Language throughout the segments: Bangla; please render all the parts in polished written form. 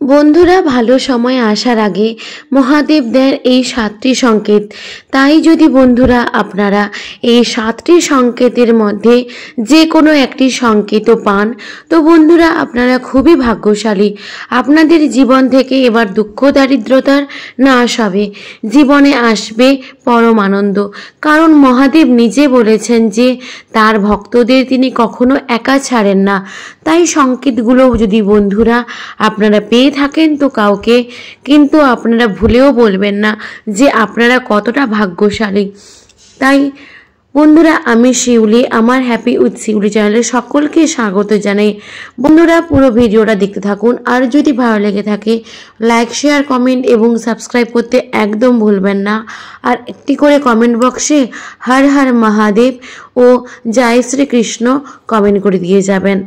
বন্ধুরা, ভালো সময় আসার আগে মহাদেব দেন এই 7টি সংকেত। তাই যদি বন্ধুরা আপনারা এই 7টি সংকেতের মধ্যে যে কোনো একটি সংকেতও পান, তো বন্ধুরা আপনারা খুবই ভাগ্যশালী। আপনাদের জীবন থেকে এবার দুঃখ দারিদ্রতার নাশ হবে, জীবনে আসবে পরম আনন্দ। কারণ মহাদেব নিজে বলেছেন যে তার ভক্তদের তিনি কখনো একা ছাড়েন না। তাই সংকেতগুলো যদি বন্ধুরা আপনারা পেয়ে থাকেন তো কাউকে কিন্তু আপনারা ভুলেও বলবেন না যে আপনারা কতটা ভাগ্যশালী। তাই বন্ধুরা, আমি শিউলি, আমার হ্যাপি উইথ শিউলি চ্যানেলে সকলকে স্বাগত জানাই। বন্ধুরা, পুরো ভিডিওটা দেখতে থাকুন। আর যদি ভালো লেগে থাকে লাইক, শেয়ার, কমেন্ট এবং সাবস্ক্রাইব করতে একদম ভুলবেন না। আর একটি করে কমেন্ট বক্সে হর হর মহাদেব ও জয় শ্রীকৃষ্ণ কমেন্ট করে দিয়ে যাবেন।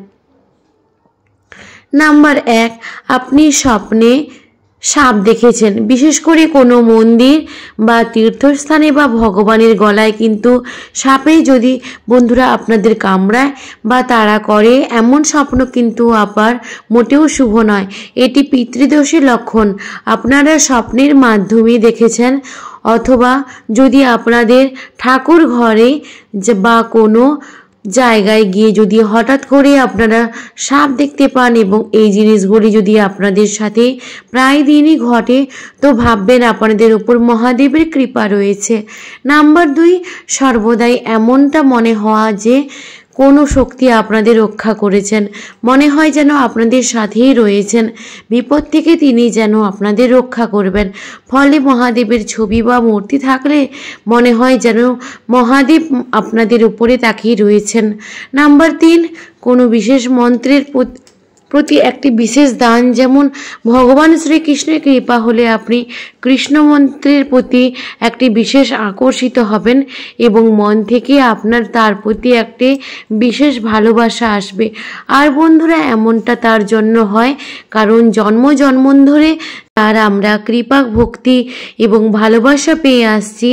নাম্বার 1, আপনি স্বপ্নে সাপ দেখেছেন, বিশেষ করে কোনো মন্দির বা তীর্থস্থানে বা ভগবানের গলায় কিন্তু সাপে যদি বন্ধুরা আপনাদের কামড়ায় বা তাড়া করে, এমন স্বপ্ন কিন্তু আবার মোটেও শুভ নয়। এটি পিতৃদোষের লক্ষণ। আপনারা স্বপ্নের মাধ্যমে দেখেছেন, অথবা যদি আপনাদের ঠাকুর ঘরে বা কোনো জায়গায় গিয়ে যদি হঠাৎ করে আপনারা সাপ দেখতে পান এবং এই জিনিসগুলি যদি আপনাদের সাথে প্রায় দিনই ঘটে, তো ভাববেন আপনাদের উপর মহাদেবের কৃপা রয়েছে। নাম্বার 2, সর্বদাই এমনটা মনে হওয়া যে কোনো শক্তি আপনাদের রক্ষা করেছেন, মনে হয় যেন আপনাদের সাথেই রয়েছেন, বিপদ থেকে তিনি যেন আপনাদের রক্ষা করবেন। ফলে মহাদেবের ছবি বা মূর্তি থাকলে মনে হয় যেন মহাদেব আপনাদের উপরে তাকিয়ে রয়েছেন। নাম্বার 3, কোনো বিশেষ মন্ত্রের প্রতি একটি বিশেষ দান, যেমন ভগবান শ্রীকৃষ্ণের কৃপা হলে আপনি কৃষ্ণ মন্ত্রের প্রতি একটি বিশেষ আকর্ষিত হবেন এবং মন থেকে আপনার তার প্রতি একটি বিশেষ ভালোবাসা আসবে। আর বন্ধুরা, এমনটা তার জন্য হয় কারণ জন্ম ধরে তার আমরা কৃপা, ভক্তি এবং ভালোবাসা পেয়ে আসছি।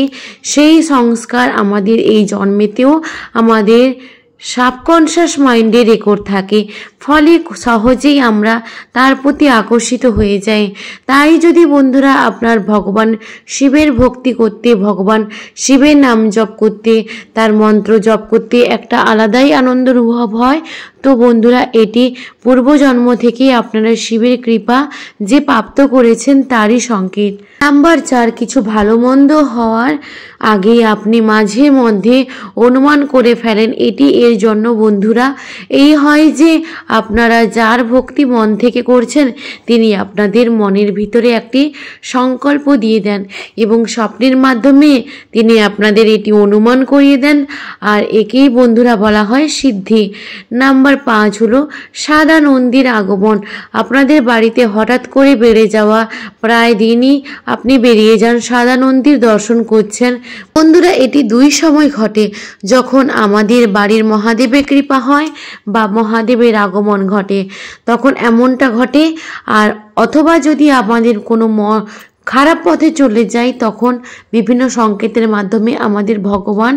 সেই সংস্কার আমাদের এই জন্মেতেও আমাদের সাবকনশাস মাইন্ডে রেকর্ড থাকে, ফলে সহজেই আমরা তার প্রতি আকর্ষিত হয়ে যাই। তাই যদি বন্ধুরা আপনার ভগবান শিবের ভক্তি করতে, ভগবান শিবের নাম জপ করতে, তার মন্ত্র জপ করতে একটা আলাদাই আনন্দ অনুভব হয়, তো বন্ধুরা এটি পূর্বজন্ম থেকে আপনারা শিবের কৃপা যে প্রাপ্ত করেছেন তারই সংকেত। নাম্বার 4, কিছু ভালো মন্দ হওয়ার আগে আপনি মাঝে মধ্যে অনুমান করে ফেলেন। এটি এর জন্য বন্ধুরা এই হয় যে আপনারা যার ভক্তি মন থেকে করছেন তিনি আপনাদের মনের ভিতরে একটি সংকল্প দিয়ে দেন এবং স্বপ্নের মাধ্যমে তিনি আপনাদের এটি অনুমান করিয়ে দেন, আর একেই বন্ধুরা বলা হয় সিদ্ধি। নাম্বার 5 হলো সাদা নন্দীর আগমন। আপনাদের বাড়িতে হঠাৎ করে বেড়ে যাওয়া, প্রায় দিনই আপনি বেরিয়ে যান সাদা নন্দীর দর্শন করছেন। বন্ধুরা, এটি 2 সময় ঘটে, যখন আমাদের বাড়ির মহাদেবের কৃপা হয় বা মহাদেবের আগমন ঘটে, তখন এমনটা ঘটে। আর অথবা যদি আমাদের কোনো খারাপ পথে চলে যাই, তখন বিভিন্ন সংকেতের মাধ্যমে আমাদের ভগবান,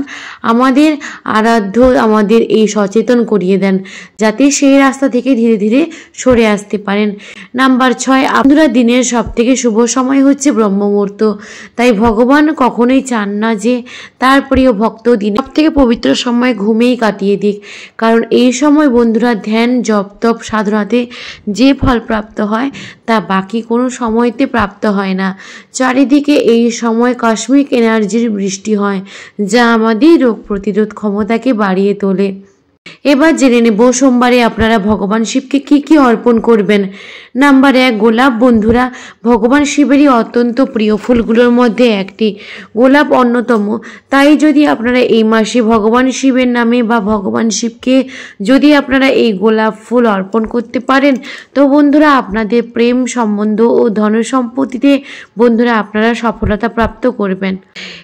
আমাদের আরাধ্য আমাদের এই সচেতন করিয়ে দেন যাতে সেই রাস্তা থেকে ধীরে ধীরে সরে আসতে পারেন। নাম্বার 6, আপনারা দিনের সব থেকে শুভ সময় হচ্ছে ব্রহ্ম মুহূর্ত। তাই ভগবান কখনোই চান না যে তার প্রিয় ভক্ত দিনের সব থেকে পবিত্র সময় ঘুমেই কাটিয়ে দিক, কারণ এই সময় বন্ধুরা ধ্যান, জপ, তপ, সাধনাতে যে ফল প্রাপ্ত হয় তা বাকি কোনো সময়তে প্রাপ্ত হয় না। চারিদিকে এই সময় কসমিক এনার্জির বৃষ্টি হয়, যা আমাদের রোগ প্রতিরোধ ক্ষমতাকে বাড়িয়ে তোলে। এবার জেনে নেব সোমবারে আপনারা ভগবান শিবকে কি কি অর্পণ করবেন। নাম্বার 1, গোলাপ। বন্ধুরা, ভগবান শিবেরই অত্যন্ত প্রিয় ফুলগুলোর মধ্যে একটি, গোলাপ অন্যতম। তাই যদি আপনারা এই মাসে ভগবান শিবের নামে বা ভগবান শিবকে যদি আপনারা এই গোলাপ ফুল অর্পণ করতে পারেন, তো বন্ধুরা আপনাদের প্রেম সম্বন্ধ ও ধন সম্পত্তিতে বন্ধুরা আপনারা সফলতা প্রাপ্ত করবেন।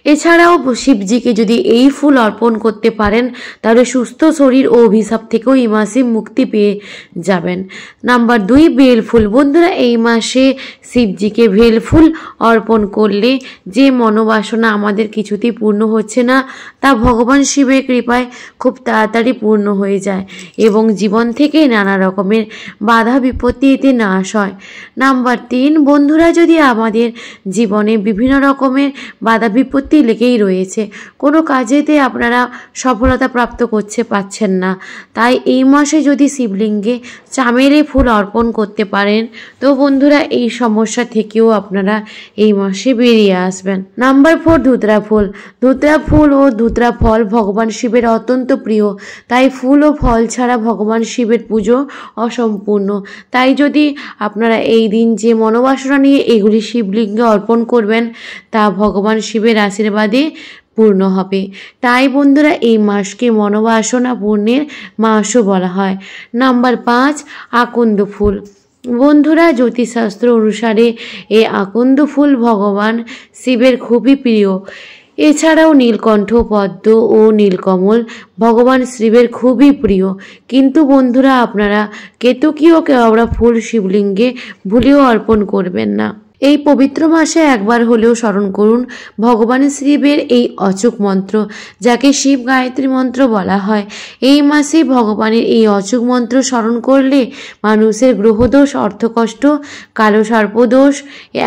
এছাড়াও শিবজিকে যদি এই ফুল অর্পণ করতে পারেন তাহলে সুস্থ শরীর ও অভিশাপ থেকেও এই মাসে মুক্তি পেয়ে যাবেন। নাম্বার 2, বেলফুল। বন্ধুরা, এই মাসে শিবজিকে বেলফুল অর্পণ করলে যে মনোবাসনা আমাদের কিছুতেই পূর্ণ হচ্ছে না তা ভগবান শিবের কৃপায় খুব তাড়াতাড়ি পূর্ণ হয়ে যায় এবং জীবন থেকে নানা রকমের বাধা বিপত্তি এতে নাশ হয়। নাম্বার 3, বন্ধুরা, যদি আমাদের জীবনে বিভিন্ন রকমের বাধা বিপত্তি লেগেই রয়েছে, কোনো কাজেতে আপনারা সফলতা প্রাপ্ত পাচ্ছেন না, তাই এই মাসে যদি শিবলিঙ্গে চামেলি ফুল অর্পণ করতে পারেন তো বন্ধুরা এই সমস্যা থেকেও আপনারা এই মাসে বেরিয়ে আসবেন। নাম্বার 4, ধুতরা ফুল। ধুতরা ফুল ও ধুতরা ফল ভগবান শিবের অত্যন্ত প্রিয়, তাই ফুল ও ফল ছাড়া ভগবান শিবের পুজো অসম্পূর্ণ। তাই যদি আপনারা এই দিন যে মনোবাসনা নিয়ে এগুলি শিবলিঙ্গে অর্পণ করবেন তা ভগবান শিবের আশীর্বাদে পূর্ণ হবে। তাই বন্ধুরা এই মাসকে মনোবাসনা পূর্ণের মাসও বলা হয়। নাম্বার 5, আকন্দ ফুল। বন্ধুরা, জ্যোতিষশাস্ত্র অনুসারে এই আকন্দ ফুল ভগবান শিবের খুবই প্রিয়। এছাড়াও নীলকণ্ঠ, পদ্ম ও নীলকমল ভগবান শিবের খুবই প্রিয়। কিন্তু বন্ধুরা, আপনারা কেতকী ও কেওড়া ফুল শিবলিঙ্গে ভুলেও অর্পণ করবেন না। এই পবিত্র মাসে একবার হলেও স্মরণ করুন ভগবান শিবের এই অচূক মন্ত্র, যাকে শিব গায়ত্রী মন্ত্র বলা হয়। এই মাসে ভগবানের এই অচূক মন্ত্র স্মরণ করলে মানুষের গ্রহদোষ, অর্থকষ্ট, কালো সর্পদোষ,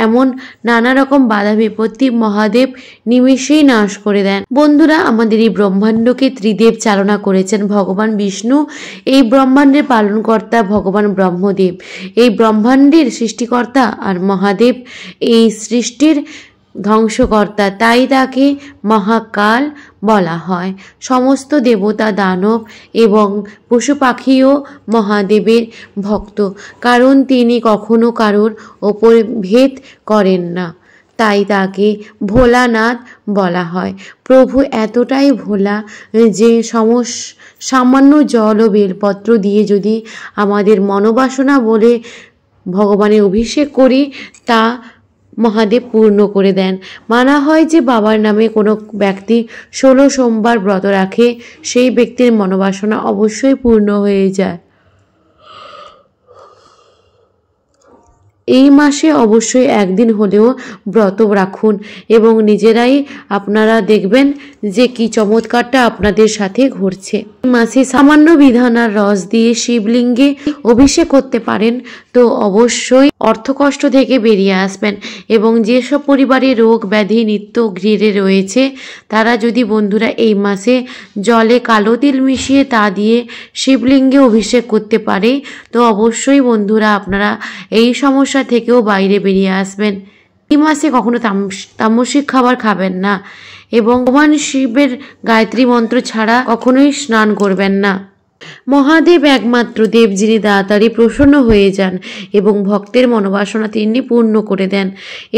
এমন নানা রকম বাধা বিপত্তি মহাদেব নিমেষেই নাশ করে দেন। বন্ধুরা, আমাদের এই ব্রহ্মাণ্ডকে ত্রিদেব চালনা করেছেন ভগবান বিষ্ণু, এই ব্রহ্মাণ্ডের পালনকর্তা ভগবান ব্রহ্মদেব, এই ব্রহ্মাণ্ডের সৃষ্টিকর্তা আর মহাদেব এই সৃষ্টির ধ্বংসকর্তা, তাই তাকে মহাকাল বলা হয়। সমস্ত দেবতা, দানব এবং পশু পাখিও মহাদেবের ভক্ত, কারণ তিনি কখনো কারোর ওপর ভেদ করেন না, তাই তাকে ভোলানাথ বলা হয়। প্রভু এতটাই ভোলা যে সামান্য জল ও বেলপত্র দিয়ে যদি আমাদের মনোবাসনা বলে ভগবানের অভিষেক করি তা মহাদেব পূর্ণ করে দেন। মানা হয় যে বাবার নামে কোনো ব্যক্তি 16 সোমবার ব্রত রাখে, সেই ব্যক্তির মনোবাসনা অবশ্যই পূর্ণ হয়ে যায়। এই মাসে অবশ্যই একদিন হলেও ব্রত রাখুন এবং নিজেরাই আপনারা দেখবেন যে কি চমৎকারটা আপনাদের সাথে ঘটছে। এই মাসে সামান্য বিধান আর রস দিয়ে শিবলিঙ্গে অভিষেক করতে পারেন তো অবশ্যই অর্থকষ্ট থেকে বেরিয়ে আসবেন এবং যেসব পরিবারে রোগ ব্যাধি নিত্য ঘিরে রয়েছে তারা যদি বন্ধুরা এই মাসে জলে কালো তিল মিশিয়ে তা দিয়ে শিবলিঙ্গে অভিষেক করতে পারে তো অবশ্যই বন্ধুরা আপনারা এই সমস্যা থেকেও বাইরে বেরিয়ে আসবেন। এই মাসে কখনো তামসিক খাবার খাবেন না এবং ভগবান শিবের গায়ত্রী মন্ত্র ছাড়া কখনোই স্নান করবেন না। মহাদেব একমাত্র দেব যিনি তাড়াতাড়ি প্রসন্ন হয়ে যান এবং ভক্তের মনোবাসনা তিনি পূর্ণ করে দেন।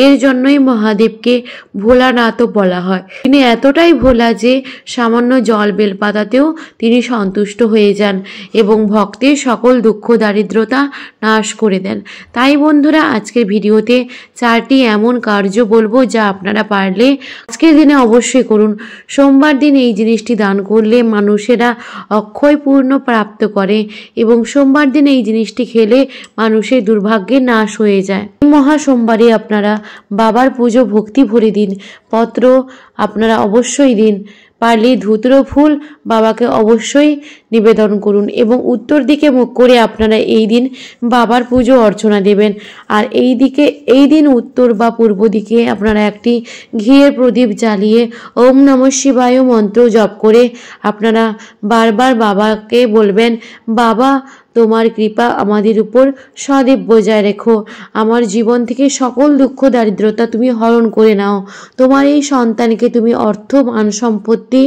এর জন্যই মহাদেবকে ভোলানাথও বলা হয়। তিনি এতটাই ভোলা যে সামান্য জল বেলপাতাতেও তিনি সন্তুষ্ট হয়ে যান এবং ভক্তের সকল দুঃখ দারিদ্রতা নাশ করে দেন। তাই বন্ধুরা, আজকের ভিডিওতে 4টি এমন কার্য বলবো যা আপনারা পারলে আজকের দিনে অবশ্যই করুন। সোমবার দিন এই জিনিসটি দান করলে মানুষেরা অক্ষয় পূর্ণ প্রাপ্ত করে এবং সোমবার দিন এই জিনিসটি খেলে মানুষের দুর্ভাগ্যের নাশ হয়ে যায়। মহা সোমবারে আপনারা বাবার পুজো ভক্তি ভরে দিন, পত্র আপনারা অবশ্যই দিন, পারলে ধুতর ফুল বাবাকে অবশ্যই নিবেদন করুন এবং উত্তর দিকে মুখ করে আপনারা এই দিন বাবার পুজো অর্চনা দেবেন। আর এই দিন উত্তর বা পূর্ব দিকে আপনারা একটি ঘিয়ের প্রদীপ জ্বালিয়ে ওম নমঃ শিবায় মন্ত্র জপ করে আপনারা বারবার বাবাকে বলবেন, বাবা তোমার কৃপা আমাদের উপর সদৈব বজায় রেখো, আমার জীবন থেকে সকল দুঃখ দারিদ্রতা তুমি হরণ করে নাও, তোমার এই সন্তানকে তুমি অর্থ মান সম্পত্তি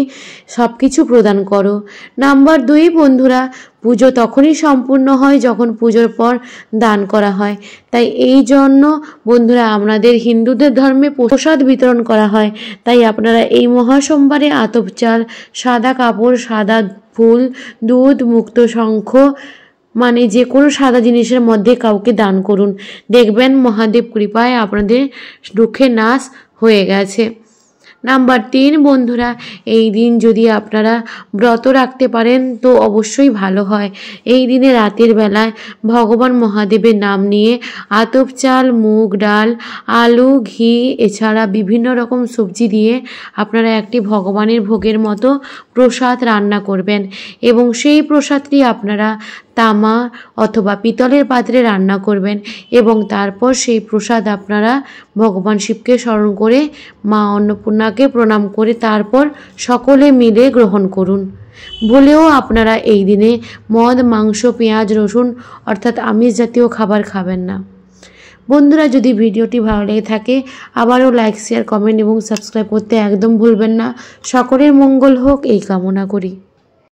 সব কিছু প্রদান করো। নাম্বার 2, বন্ধুরা, পুজো তখনই সম্পূর্ণ হয় যখন পুজোর পর দান করা হয়। তাই এই জন্য বন্ধুরা আমাদের হিন্দুদের ধর্মে প্রসাদ বিতরণ করা হয়। তাই আপনারা এই মহাসোমবারে আতপ চাল, সাদা কাপড়, সাদা ফুল, দুধ, মুক্ত শঙ্খ মানে যে কোনো সাদা জিনিসের মধ্যে কাউকে দান করুন, দেখবেন মহাদেব কৃপায় আপনাদের দুঃখের নাশ হয়ে গেছে। নাম্বার 3 বন্ধুরা, এই দিন যদি আপনারা ব্রত রাখতে পারেন তো অবশ্যই ভালো হয়। এই দিনে রাতের বেলায় ভগবান মহাদেবের নাম নিয়ে আতপ চাল, মুগ ডাল, আলু, ঘি এছাড়া বিভিন্ন রকম সবজি দিয়ে আপনারা একটি ভগবানের ভোগের মতো প্রসাদ রান্না করবেন এবং সেই প্রসাদটি আপনারা তামা অথবা পিতলের পাত্রে রান্না করবেন এবং তারপর সেই প্রসাদ আপনারা ভগবান শিবকে স্মরণ করে মা অন্নপূর্ণাকে প্রণাম করে তারপর সকলে মিলে গ্রহণ করুন। ভুলেও আপনারা এই দিনে মদ, মাংস, পেঁয়াজ, রসুন অর্থাৎ আমিষ জাতীয় খাবার খাবেন না। বন্ধুরা, যদি ভিডিওটি ভালো লেগে থাকে আবারও লাইক, শেয়ার, কমেন্ট এবং সাবস্ক্রাইব করতে একদম ভুলবেন না। সকলের মঙ্গল হোক এই কামনা করি।